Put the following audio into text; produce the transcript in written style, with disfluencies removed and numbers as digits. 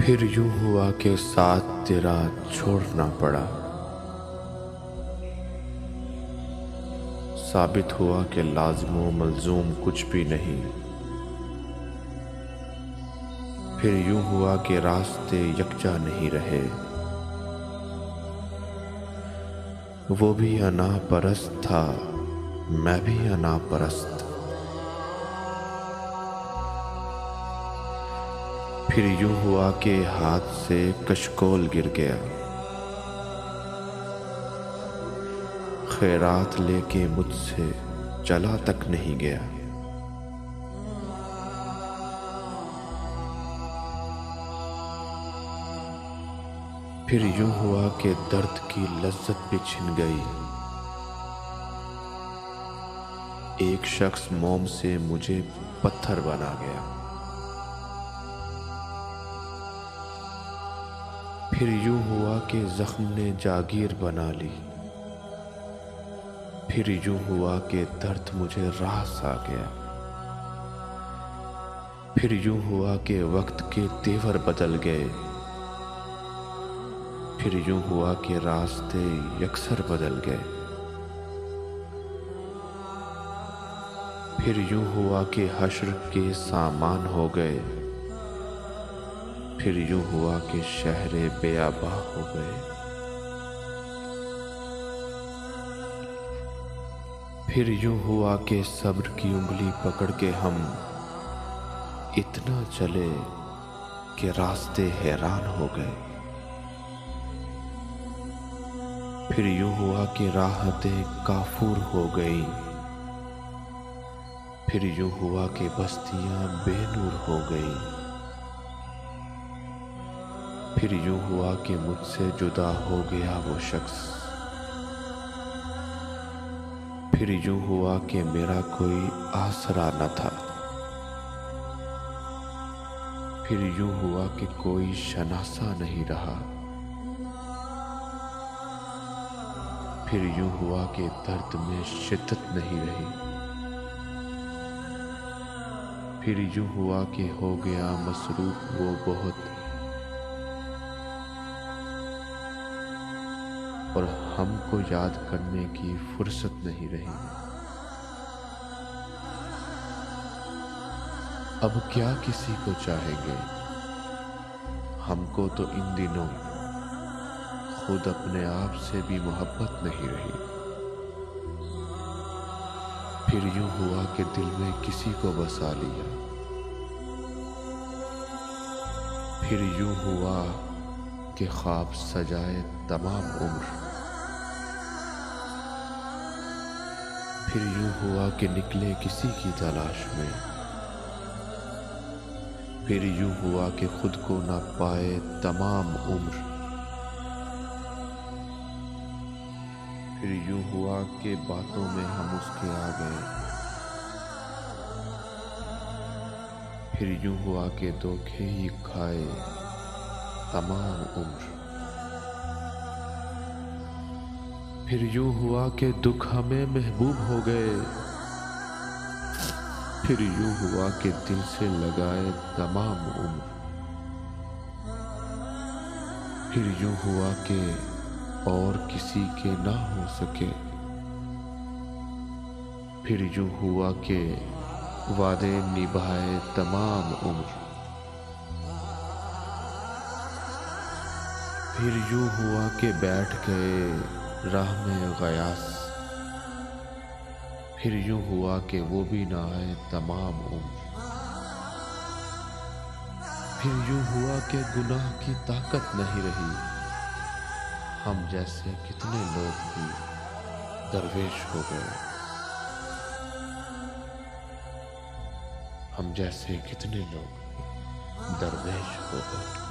फिर यूं हुआ कि साथ तेरा छोड़ना पड़ा। साबित हुआ कि लाज़िम व मलज़ूम कुछ भी नहीं। फिर यूं हुआ कि रास्ते यकजा नहीं रहे। वो भी अना परस्त था, मैं भी अना परस्त। फिर यूं हुआ कि हाथ से कशकोल गिर गया। खैरात लेके मुझसे चला तक नहीं गया। फिर यूं हुआ कि दर्द की लज्जत भी छिन गई। एक शख्स मोम से मुझे पत्थर बना गया। फिर यूं हुआ कि जख्म ने जागीर बना ली। फिर यूं हुआ कि दर्द मुझे रास आ गया। फिर यूं हुआ कि वक्त के तेवर बदल गए। फिर यूं हुआ कि रास्ते यकसर बदल गए। फिर यूं हुआ कि हश्र के सामान हो गए। फिर यूं हुआ कि शहरे बेआबा हो गए। फिर यूं हुआ कि सब्र की उंगली पकड़ के हम इतना चले कि रास्ते हैरान हो गए। फिर यूं हुआ कि राहतें काफूर हो गई। फिर यूं हुआ कि बस्तियां बेनूर हो गई। फिर यूं हुआ कि मुझसे जुदा हो गया वो शख्स। फिर यूं हुआ कि मेरा कोई आसरा न था। फिर यूं हुआ कि कोई शनासा नहीं रहा। फिर यूं हुआ कि दर्द में शिद्दत नहीं रही। फिर यूं हुआ कि हो गया मसरूफ वो बहुत, और हमको याद करने की फुर्सत नहीं रही। अब क्या किसी को चाहेंगे, हमको तो इन दिनों खुद अपने आप से भी मोहब्बत नहीं रही। फिर यूं हुआ कि दिल में किसी को बसा लिया। फिर यूं हुआ कि ख्वाब सजाए तमाम उम्र। फिर यूं हुआ कि निकले किसी की तलाश में। फिर यूं हुआ कि खुद को ना पाए तमाम उम्र। फिर यूं हुआ कि बातों में हम उसके आ गए। फिर यूं हुआ कि धोखे ही खाए तमाम उम्र। फिर यूं हुआ कि दुख हमें महबूब हो गए। फिर यूं हुआ कि दिल से लगाए तमाम उम्र। फिर यूं हुआ कि और किसी के ना हो सके। फिर यूं हुआ कि वादे निभाए तमाम उम्र। फिर यूं हुआ कि बैठ गए राह में गयास। फिर यूं हुआ कि वो भी ना आए तमाम उम्र। फिर यूं हुआ कि गुनाह की ताकत नहीं रही। हम जैसे कितने लोग भी दरवेश हो गए। हम जैसे कितने लोग दरवेश हो गए।